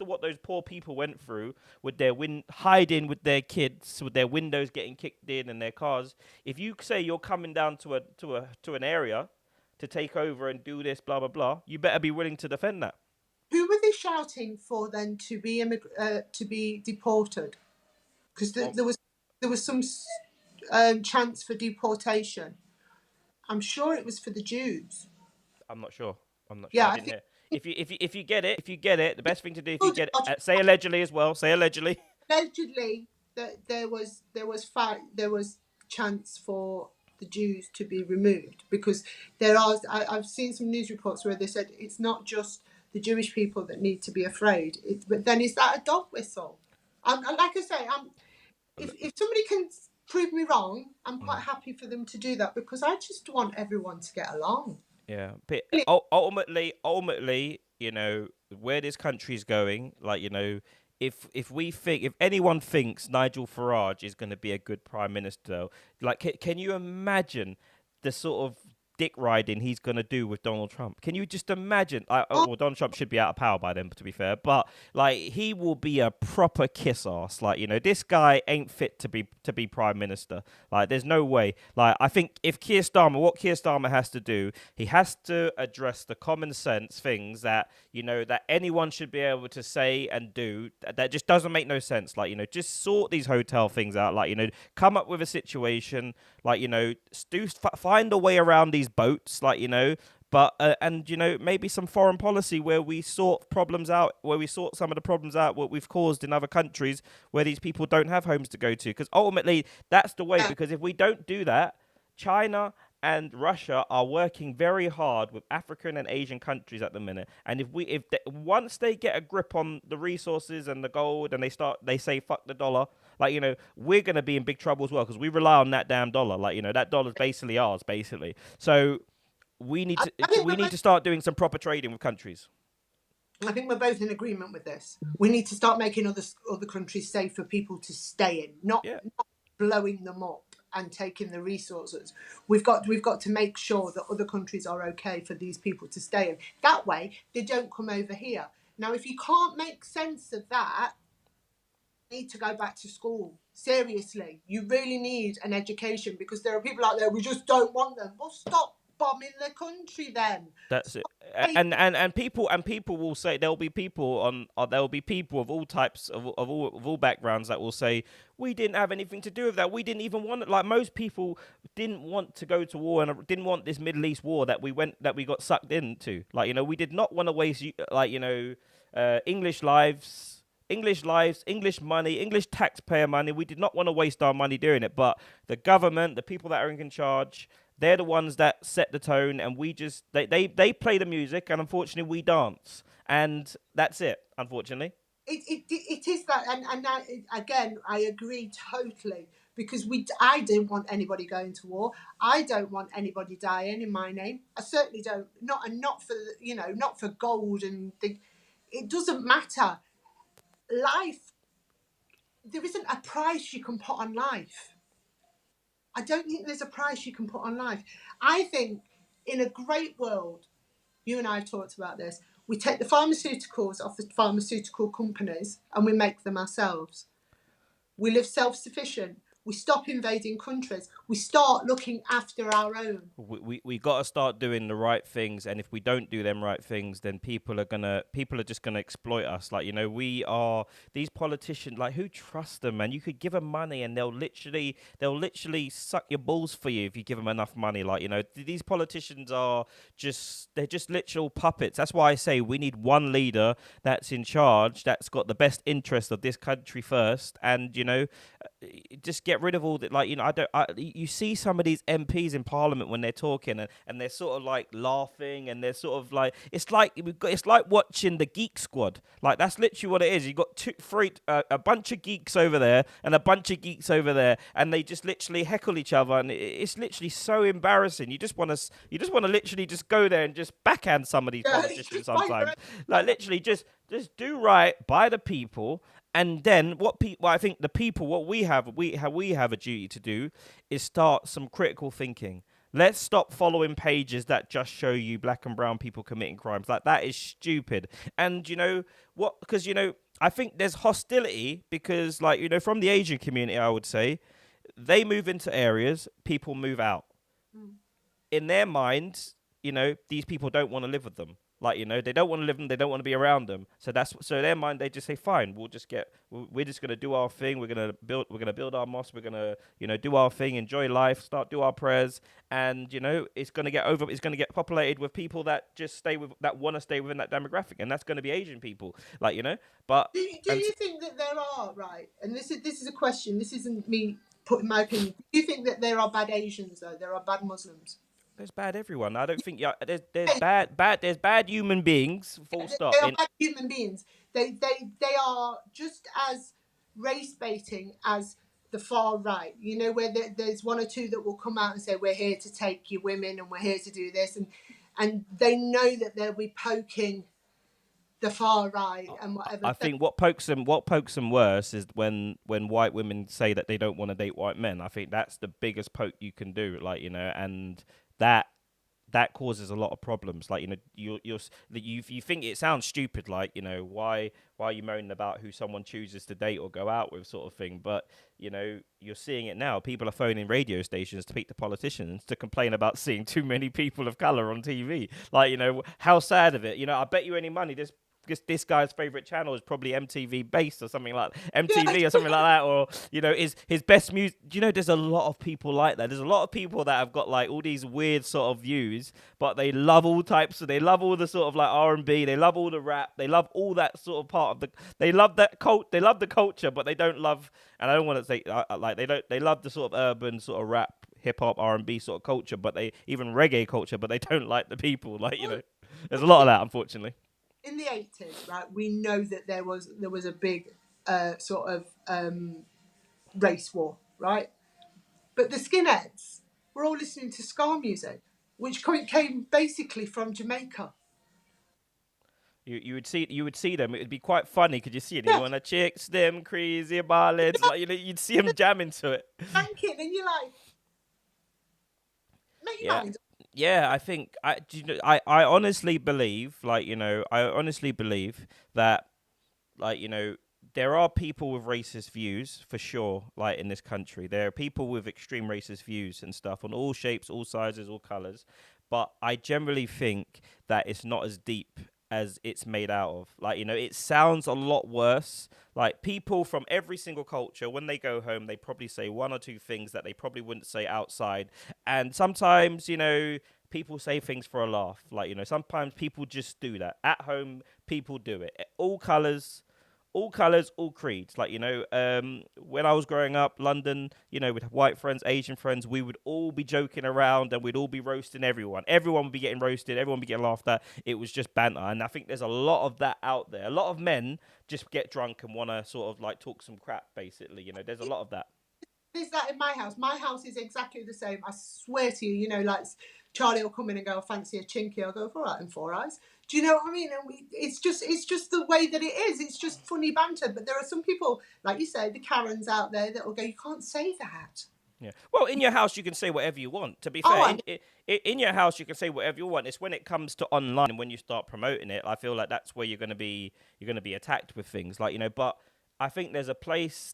Speaker 2: what those poor people went through with their hiding with their kids, with their windows getting kicked in and their cars, if you say you're coming down to an area to take over and do this, blah blah blah, you better be willing to defend that.
Speaker 3: Who were they shouting for then to be deported? Because there was some chance for deportation. I'm sure it was for the Jews.
Speaker 2: I'm not sure.
Speaker 3: Yeah,
Speaker 2: I didn't hear. If you get it, the best thing to do if you get it, say allegedly as well. Say allegedly.
Speaker 3: Allegedly, that there was chance for the Jews to be removed, because I've seen some news reports where they said it's not just the Jewish people that need to be afraid. But then is that a dog whistle? And like I say, if somebody can prove me wrong, I'm quite happy for them to do that, because I just want everyone to get along.
Speaker 2: Yeah, but ultimately, you know, where this country's going, like, you know, if anyone thinks Nigel Farage is going to be a good prime minister, like, can you imagine the sort of dick riding he's going to do with Donald Trump? Can you just imagine? Well, Donald Trump should be out of power by then, to be fair, but like, he will be a proper kiss ass. Like, you know, this guy ain't fit to be prime minister. Like, there's no way. Like, I think what Keir Starmer has to do, he has to address the common sense things that, you know, that anyone should be able to say and do that just doesn't make no sense. Like, you know, just sort these hotel things out. Like, you know, come up with a situation, like, you know, find a way around these boats, like, you know, but and, you know, maybe some foreign policy where we sort some of the problems out what we've caused in other countries where these people don't have homes to go to, because ultimately that's the way. Because if we don't do that, China and Russia are working very hard with African and Asian countries at the minute, and once they get a grip on the resources and the gold, and they say fuck the dollar, like, you know, we're going to be in big trouble as well, because we rely on that damn dollar. Like, you know, that dollar's basically ours, basically. So we need to start doing some proper trading with countries.
Speaker 3: I think we're both in agreement with this. We need to start making other countries safe for people to stay in, not blowing them up and taking the resources. We've got to make sure that other countries are okay for these people to stay in. That way, they don't come over here. Now, if you can't make sense of that, you need to go back to school. Seriously, you really need an education, because there are people out there, we just don't want them. Well, stop bombing the country then.
Speaker 2: That's it. And people will say, there'll be people of all types of all backgrounds that will say, we didn't have anything to do with that. We didn't even want it. Like, most people didn't want to go to war and didn't want this Middle East war that we got sucked into. Like, you know, we did not want to waste, like, you know, English lives, English money, English taxpayer money. We did not want to waste our money doing it. But the government, the people that are in charge, they're the ones that set the tone, and we just they play the music, and unfortunately we dance, and that's it. Unfortunately,
Speaker 3: it is that, and now, again, I agree totally, because I don't want anybody going to war. I don't want anybody dying in my name. I certainly don't. Not for, you know, not for gold and things. It doesn't matter. Life. There isn't a price you can put on life. I don't think there's a price you can put on life. I think in a great world, you and I have talked about this, we take the pharmaceuticals off the pharmaceutical companies and we make them ourselves. We live self-sufficient. We stop invading countries. We start looking after our own.
Speaker 2: We got to start doing the right things, and if we don't do them right things, then people are just gonna exploit us. Like, you know, these politicians. Like, who trusts them, man? You could give them money, and they'll literally suck your balls for you if you give them enough money. Like, you know, these politicians they're just literal puppets. That's why I say we need one leader that's in charge, that's got the best interest of this country first, and, you know, just get rid of all that. Like, you know, you see some of these MPs in Parliament when they're talking, and they're sort of like laughing, and they're sort of like, it's like watching the Geek Squad. Like, that's literally what it is. You got a bunch of geeks over there and a bunch of geeks over there, and they just literally heckle each other, and it's literally so embarrassing. You just want to literally just go there and just backhand some of these politicians sometimes. Like, literally just do right by the people. And then what we have a duty to do is start some critical thinking. Let's stop following pages that just show you black and brown people committing crimes. Like, that is stupid. And you know what? Because, you know, I think there's hostility because, like, you know, from the Asian community, I would say, they move into areas, people move out. In their minds, you know, these people don't want to live with them. Like, you know, they don't want to live with them. They don't want to be around them. So in their mind, they just say, fine, we're just going to do our thing. We're going to build our mosque. We're going to, you know, do our thing, enjoy life, do our prayers. And, you know, it's going to get populated with people that want to stay within that demographic. And that's going to be Asian people, like, you know, but.
Speaker 3: Do you think that there are, right? And this is a question. This isn't me putting my opinion. Do you think that there are bad Asians though? There are bad Muslims?
Speaker 2: There's bad everyone. I don't think there's bad human beings. Full stop.
Speaker 3: They are bad human beings. They are just as race baiting as the far right. You know, where there's one or two that will come out and say, we're here to take your women and we're here to do this, and they know that they'll be poking the far right and whatever.
Speaker 2: I think what pokes them worse is when white women say that they don't want to date white men. I think that's the biggest poke you can do, like, you know, and that causes a lot of problems. Like, you know, you think it sounds stupid, like, you know, why are you moaning about who someone chooses to date or go out with, sort of thing. But, you know, you're seeing it now. People are phoning radio stations to speak to politicians to complain about seeing too many people of color on TV. Like, you know, how sad of it. You know, I bet you any money this guy's favorite channel is probably MTV based or something like MTV or something like that, or, you know, is his best music. You know, there's a lot of people like that. There's a lot of people that have got like all these weird sort of views, but they love all types. So they love all the sort of like R&B. They love all the rap. They love all that sort of part of they love that They love the culture, but they don't love. And I don't want to say like they love the sort of urban sort of rap, hip hop, R&B sort of culture, but they even reggae culture, but they don't like the people. Like, you know, there's a lot of that, unfortunately.
Speaker 3: In the 80s, right, we know that there was a big sort of race war, right? But the skinheads were all listening to ska music, which came basically from Jamaica.
Speaker 2: You would see them. It would be quite funny because you see it. You want to chicks them crazy ballads, like, you know, you'd see them jamming to it.
Speaker 3: Thank it, and you're like, make your mind.
Speaker 2: Yeah, I think I honestly believe, like, you know, that, like, you know, there are people with racist views for sure, like, in this country. There are people with extreme racist views and stuff on all shapes, all sizes, all colors. But I generally think that it's not as deep as it's made out of. Like, you know, it sounds a lot worse. Like, people from every single culture, when they go home, they probably say one or two things that they probably wouldn't say outside. And sometimes, you know, people say things for a laugh. Like, you know, sometimes people just do that. At home, people do it. All colors, all creeds. Like, you know, when I was growing up, London, you know, with white friends, Asian friends, we would all be joking around and we'd all be roasting everyone. Everyone would be getting roasted. Everyone would be getting laughed at. It was just banter. And I think there's a lot of that out there. A lot of men just get drunk and want to sort of like talk some crap, basically. You know, there's a lot of that.
Speaker 3: There's that in my house. My house is exactly the same. I swear to you, you know, like Charlie will come in and go, I fancy a chinky. I'll go, all right, and four eyes. Do you know what I mean? And it's just the way that it is. It's just funny banter. But there are some people, like you say, the Karens out there that will go, you can't say that.
Speaker 2: Yeah. Well, in your house, you can say whatever you want. To be fair, in your house, you can say whatever you want. It's when it comes to online and when you start promoting it, I feel like that's where you're going to be attacked with things, like, you know. But I think there's a place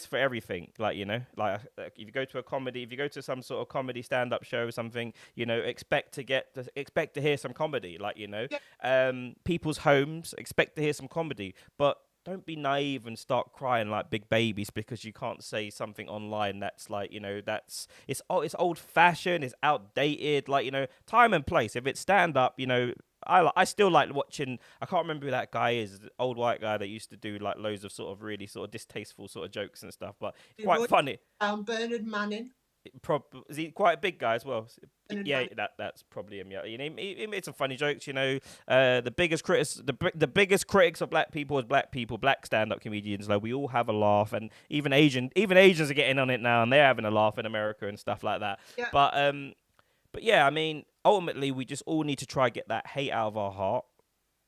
Speaker 2: for everything. Like, you know, like if you go to a comedy, if you go to some sort of comedy stand-up show or something, you know, expect to hear some comedy. Like, you know, people's homes, expect to hear some comedy, but don't be naive and start crying like big babies because you can't say something online that's like, you know, it's old-fashioned, it's outdated. Like, you know, time and place. If it's stand-up, you know, I still like watching. I can't remember who that guy is, the old white guy that used to do like loads of sort of really sort of distasteful sort of jokes and stuff, but it's quite funny.
Speaker 3: Bernard Manning.
Speaker 2: Is he quite a big guy as well? Yeah, that's probably him. Yeah, you know, he made some funny jokes. You know, the biggest critics of black people is black stand-up comedians. Like, we all have a laugh, and even Asians are getting on it now, and they're having a laugh in America and stuff like that. Yeah. But yeah, I mean, ultimately, we just all need to try to get that hate out of our heart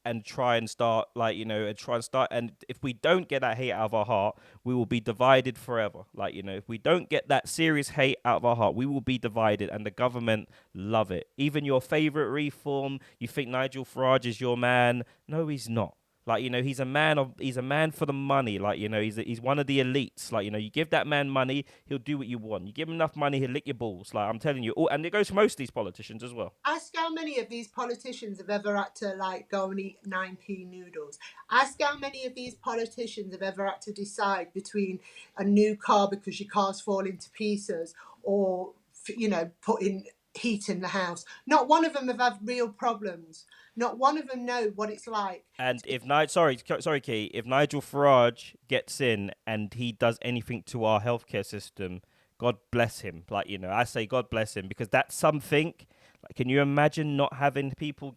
Speaker 2: and try and start and if we don't get that hate out of our heart, we will be divided forever. If we don't get that serious hate out of our heart, we will be divided, and the government love it. Even your favorite reform, you think Nigel Farage is your man. No, he's not. He's a man for the money. He's one of the elites. You give that man money, he'll do what you want. You give him enough money, he'll lick your balls. I'm telling you. And it goes for most of these politicians as well.
Speaker 3: Ask how many of these politicians have ever had to go and eat 9p noodles. Ask how many of these politicians have ever had to decide between a new car because your car's falling to pieces, or putting heat in the house. Not one of them have had real problems. Not one of them know what it's like.
Speaker 2: And if sorry, Key, if Nigel Farage gets in and he does anything to our healthcare system, God bless him. I say God bless him, because that's something. Can you imagine not having people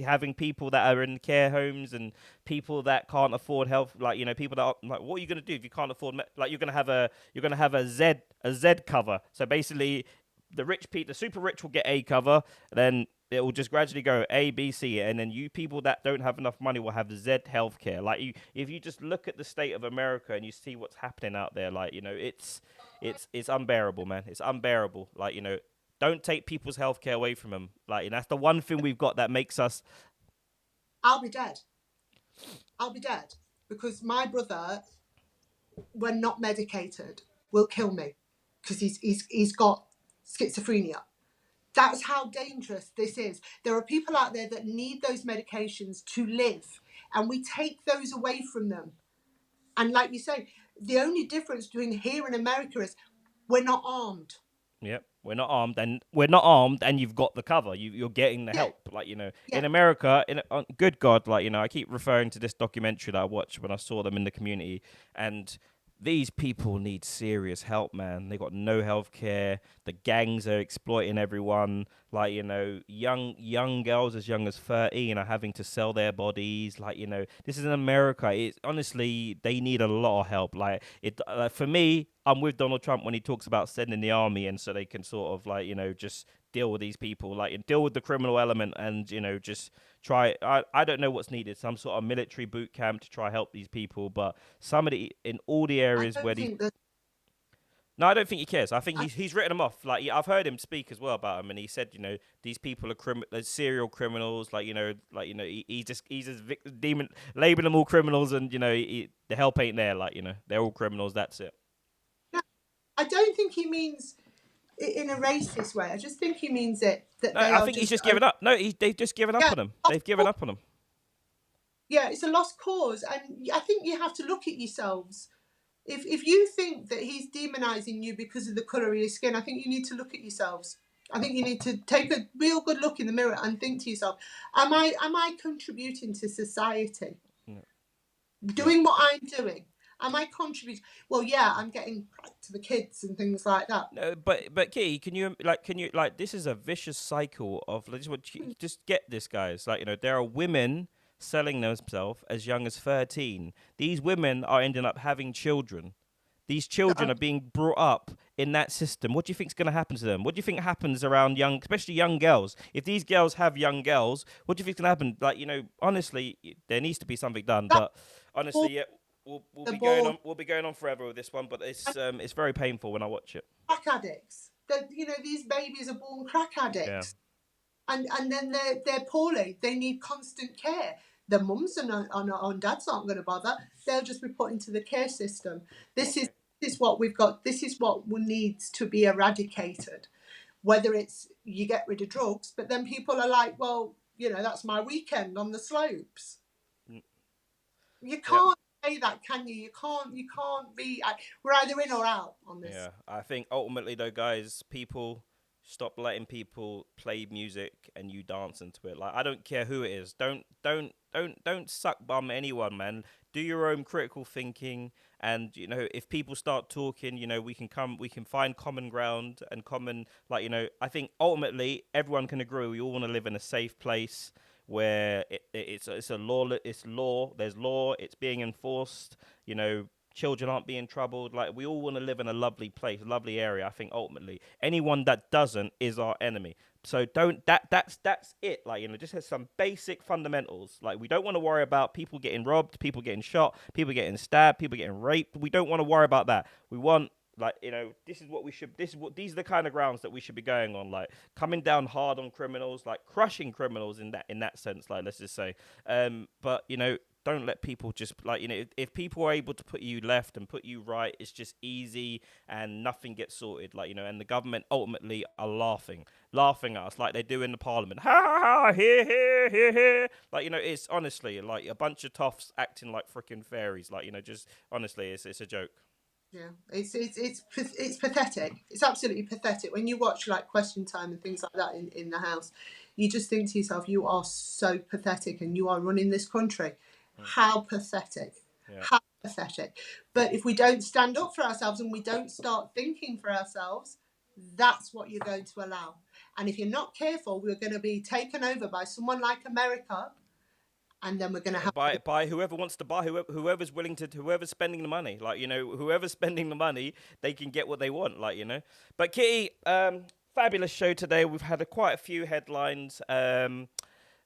Speaker 2: having people that are in care homes and people that can't afford health? People that are, what are you going to do if you can't afford? You're going to have a Z cover. So basically, the super rich will get A cover, then it will just gradually go A, B, C, and then you people that don't have enough money will have Z healthcare. If you just look at the state of America and you see what's happening out there, it's unbearable, man. It's unbearable. Don't take people's healthcare away from them. That's the one thing we've got that makes us.
Speaker 3: I'll be dead because my brother, when not medicated, will kill me because he's got schizophrenia. That's how dangerous this is. There are people out there that need those medications to live, and we take those away from them. And like you say, the only difference between here and America is we're not armed.
Speaker 2: Yep, we're not armed, and you've got the cover. You're getting the help. In America, good God, I keep referring to this documentary that I watched when I saw them in the community, and these people need serious help, man. They got no health care. The gangs are exploiting everyone. Young girls as young as 13 are having to sell their bodies. This is in America. It's honestly, they need a lot of help. For me, I'm with Donald Trump when he talks about sending the army in so they can sort of just deal with these people, deal with the criminal element, and just try. I don't know what's needed. Some sort of military boot camp to try help these people, but somebody in all the areas where No, I don't think he cares. I think he's written them off. I've heard him speak as well about them, and he said, these people are serial criminals. He's just demon labeling them all criminals, and the help ain't there. They're all criminals. That's it.
Speaker 3: No, I don't think he means it in a racist way. I just think he means it that.
Speaker 2: No, I think he's just given up. No, they've just given up on him. They've given up on him.
Speaker 3: Yeah, it's a lost cause, and I think you have to look at yourselves. If you think that he's demonising you because of the colour of your skin, I think you need to look at yourselves. I think you need to take a real good look in the mirror and think to yourself, am I contributing to society? No. Doing what I'm doing? Am I contributing? Well, yeah, I'm getting to the kids and things like that.
Speaker 2: No, but Key, can you this is a vicious cycle of just get this, guys. There are women selling themselves as young as 13. These women are ending up having children. These children are being brought up in that system. What do you think is going to happen to them? What do you think happens around especially young girls? If these girls have young girls, what do you think is going to happen? Honestly, there needs to be something done. But honestly, yeah, we'll be going on forever with this one. But it's very painful when I watch it.
Speaker 3: Crack addicts. These babies are born crack addicts, and then they're poorly. They need constant care. The mums and dads aren't going to bother. They'll just be put into the care system. This is what we've got. This is what needs to be eradicated. Whether it's you get rid of drugs, but then people are like, well, that's my weekend on the slopes. You can't say that, can you? You can't be. We're either in or out on this.
Speaker 2: Yeah, I think ultimately though, guys, people. Stop letting people play music and you dance into it. I don't care who it is. Don't suck bum anyone, man. Do your own critical thinking, and if people start talking, we can find common ground and common. I think ultimately everyone can agree we all want to live in a safe place where it's a law. There's law. It's being enforced. children aren't being troubled. Like, we all want to live in a lovely place, a lovely area. I think ultimately anyone that doesn't is our enemy. So that's it. Like, you know, just has some basic fundamentals. Like, we don't want to worry about people getting robbed, people getting shot, people getting stabbed, people getting raped. We don't want to worry about that. We want, like, you know, these are the kind of grounds that we should be going on, like coming down hard on criminals, like crushing criminals in that sense, like, let's just say. But, you know, don't let people just, like, you know, if people are able to put you left and put you right, it's just easy and nothing gets sorted, like, you know, and the government ultimately are laughing at us like they do in the parliament. Ha ha ha, here, here, here, here. Like, you know, it's honestly like a bunch of toffs acting like freaking fairies. Like, you know, just honestly, it's a joke.
Speaker 3: Yeah, it's pathetic. It's absolutely pathetic. When you watch like Question Time and things like that in the House, you just think to yourself, you are so pathetic and you are running this country. How pathetic. Yeah. How pathetic. But if we don't stand up for ourselves and we don't start thinking for ourselves, that's what you're going to allow. And if you're not careful, we're going to be taken over by someone like America. And then we're going to have
Speaker 2: buy whoever wants to buy, whoever's willing to, whoever's spending the money. Like, you know, whoever's spending the money, they can get what they want, like, you know. But Kitty, fabulous show today. We've had quite a few headlines.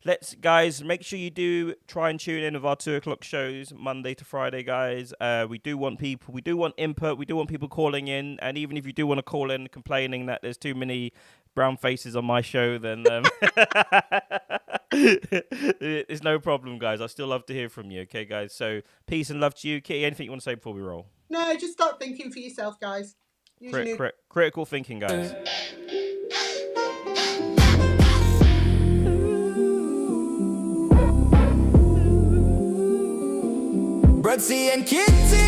Speaker 2: Let's, guys, make sure you do try and tune in with our 2 o'clock shows, Monday to Friday, guys. We do want people, we do want input, we do want people calling in. And even if you do want to call in complaining that there's too many brown faces on my show, then it's no problem, guys. I still love to hear from you, okay, guys? So peace and love to you. Kitty, anything you want to say before we roll?
Speaker 3: No, just start thinking for yourself, guys.
Speaker 2: Critical thinking, guys.
Speaker 1: Bruddc and Kitty.